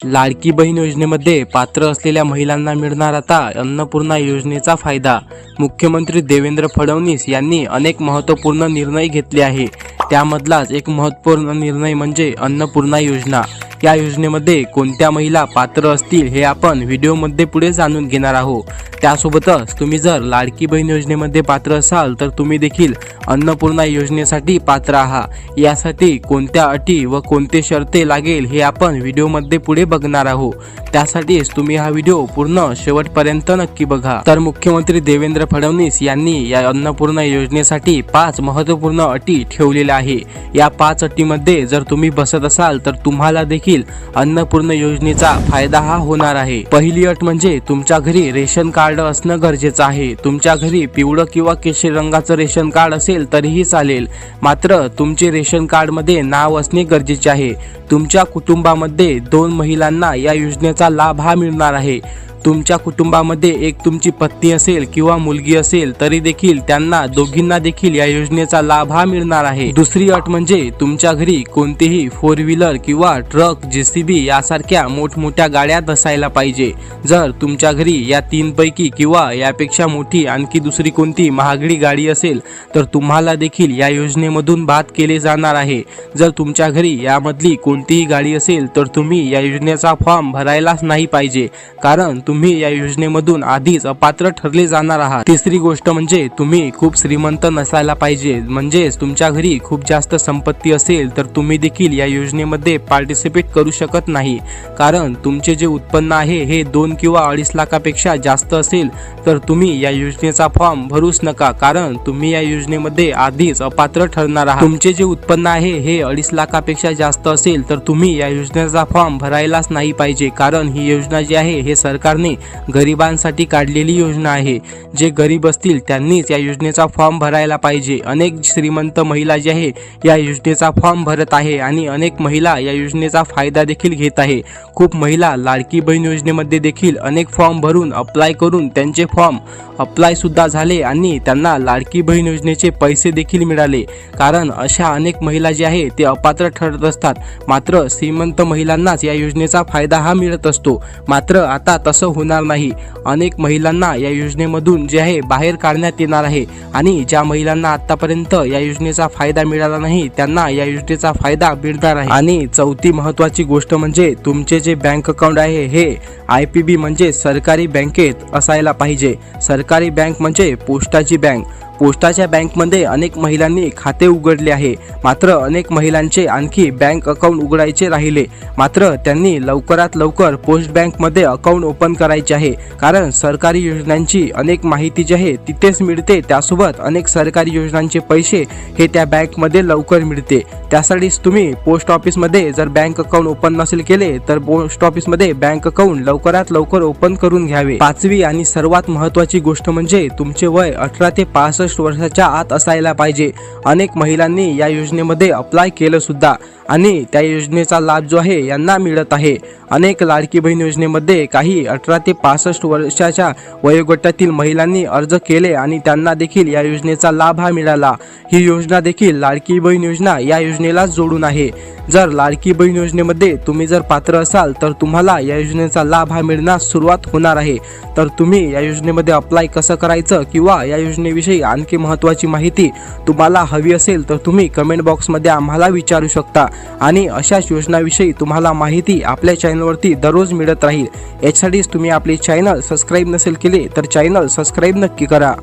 लाडकी बहीण योजनेमध्ये पात्र असलेल्या महिलांना मिळणार आता अन्नपूर्णा योजनेचा फायदा। मुख्यमंत्री देवेंद्र फडणवीस यांनी अनेक महत्त्वपूर्ण निर्णय घेतले आहे। त्यामधलाच एक महत्त्वपूर्ण निर्णय म्हणजे अन्नपूर्णा योजना। या योजनेमध्ये कोणत्या महिला पात्र असतील हे आपण व्हिडिओमध्ये पुढे जाणून घेणार आहोत। त्यासोबतच तुम्ही जर लाडकी बहीण योजनेमध्ये पात्र असाल तर तुम्ही देखील अन्नपूर्णा योजनेसाठी पात्र आहात। यासाठी कोणत्या अटी व कोणते शर्ते लागेल हे आपण व्हिडिओमध्ये पुढे बघणार आहोत। त्यासाठीच तुम्ही हा व्हिडिओ पूर्ण शेवटपर्यंत नक्की बघा। तर मुख्यमंत्री देवेंद्र फडणवीस यांनी या अन्नपूर्णा योजनेसाठी 5 महत्त्वपूर्ण अटी ठेवलेल्या आहे। या 5 अटीमध्ये जर तुम्ही बसत असाल तर तुम्हाला देखील अन्नपूर्णा योजनेचा फायदा हा होणार आहे। पहिली अट म्हणजे तुमच्या घरी रेशन कार्ड असणं गरजेचं आहे। तुमच्या घरी पिवळं किंवा केशरी रंगाचं रेशन कार्ड असेल तरीही चालेल, मात्र तुमचे रेशन कार्ड मध्ये नाव असणे गरजेचे आहे। तुमच्या कुटुंबामध्ये 2 महिलांना या योजनेचा लाभ हा मिळणार आहे। तुमच्या कुटुंबामध्ये एक तुमची पत्नी असेल किंवा मुलगी असेल तरी देखील त्यांना दोघींना देखील या योजनेचा लाभ हा मिळणार आहे। दुसरी अट म्हणजे तुमच्या घरी कोणतीही 4 व्हीलर किंवा ट्रक, जेसीबी यासारख्या मोठमोठ्या गाड्या नसायला पाहिजे। जर तुमच्या घरी या 3 पैकी किंवा यापेक्षा मोठी आणखी दुसरी कोणती महागडी गाडी असेल तर तुम्हाला देखील या योजनेमधून बाद केले जाणार आहे। जर तुमच्या घरी यामधली कोणतीही गाडी असेल तर तुम्ही या योजनेचा फॉर्म भरायलाच नाही पाहिजे, कारण तुम्ही या योजनेमधून आधीच अपात्र ठरले जाणार आहात। तिसरी गोष्ट म्हणजे तुम्ही खूप श्रीमंत नसायला पाहिजे, म्हणजेच तुमच्या घरी खूप जास्त संपत्ती असेल तर तुम्ही देखील या योजनेमध्ये पार्टिसिपेट करू शकत नाही, कारण तुमचे जे उत्पन्न आहे हे 2 किंवा 2.5 लाखापेक्षा जास्त असेल तर तुम्ही या योजनेचा फॉर्म भरूच नका, कारण तुम्ही या योजनेमध्ये आधीच अपात्र ठरणार आहात। तुमचे जे उत्पन्न आहे हे 2.5 लाखापेक्षा जास्त असेल तर तुम्ही या योजनेचा फॉर्म भरायलाच नाही पाहिजे, कारण ही योजना जी आहे हे सरकारने गरिबांसाठी काढलेली योजना आहे। जे गरीब असतील त्यांनीच या योजनेचा फॉर्म भरायला पाहिजे। अनेक श्रीमंत महिला जी आहे या योजनेचा फॉर्म भरत आहे आणि अनेक महिला या योजनेचा फायदा देखील घेत आहे। खूप महिला लाडकी बहीण योजनेमध्ये देखील अनेक फॉर्म भरून अप्लाय करून त्यांचे फॉर्म अप्लाय सुद्धा झाले आणि त्यांना लाडकी बहीण योजनेचे पैसे देखील मिळाले, कारण अशा अनेक महिला जे आहे ते अपात्र ठरत असतात। मात्र श्रीमंत महिलांनाच या योजनेचा फायदा हा मिळत असतो। मात्र आता तसं होणार नाही। अनेक महिलांना या योजनेमधून जे आहे बाहेर काढण्यात येणार आहे आणि ज्या महिलांना आतापर्यंत या योजनेचा फायदा मिळाला नाही त्यांना या योजनेचा फायदा मिळणार आहे। आणि चौथी महत्त्वाची गोष्ट म्हणजे तुमचे जे बँक अकाउंट आहे हे IPB म्हणजे सरकारी बँकेत असायला पाहिजे। सरकारी बँक म्हणजे पोस्टाची बँक। पोस्टाच्या बँकमध्ये अनेक महिलांनी खाते उघडले आहे, मात्र अनेक महिलांचे आणखी बँक अकाउंट उघडायचे राहिले। मात्र त्यांनी लवकरात लवकर पोस्ट बँकमध्ये अकाउंट ओपन करायचे आहे, कारण सरकारी योजनांची अनेक माहिती जी आहे तिथेच मिळते। त्यासोबत अनेक सरकारी योजनांचे पैसे हे त्या बँकमध्ये लवकर मिळते। त्यासाठीच तुम्ही पोस्ट ऑफिसमध्ये जर बँक अकाउंट ओपन नसेल केले तर पोस्ट ऑफिसमध्ये बँक अकाउंट लवकरात लवकर ओपन करून घ्यावे। पाचवी आणि सर्वात महत्त्वाची गोष्ट म्हणजे तुमचे वय 18 ते 65 वर्षाच्या आत असायला पाहिजे। अनेक महिलांनी या योजनेमध्ये अप्लाय केलं सुद्धा आणि त्या योजनेचा लाभ जो आहे यांना मिळत आहे। अनेक लाडकी बहीण योजनेमध्ये काही 18 ते 65 वर्षाच्या वयोगटातील महिलांनी अर्ज केले आणि त्यांना देखील या योजनेचा लाभ हा मिळाला। ही योजना देखील लाडकी बहीण योजना या योजनेला जोडून आहे। जर लाडकी बहीण योजनेमध्ये तुम्ही जर पात्र असाल तर तुम्हाला या योजनेचा लाभ हा मिळण्यास सुरुवात होणार आहे। तर तुम्ही या योजनेमध्ये अप्लाय कसं करायचं किंवा या योजनेविषयी आणखी महत्त्वाची माहिती तुम्हाला हवी असेल तर तुम्ही कमेंट बॉक्समध्ये आम्हाला विचारू शकता आणि अशाच योजनाविषयी तुम्हाला माहिती आपल्या चॅनलवरती दररोज मिळत राहील। यासाठीच तुम्ही आपले चॅनल सबस्क्राईब नसेल केले तर चॅनल सबस्क्राईब नक्की करा।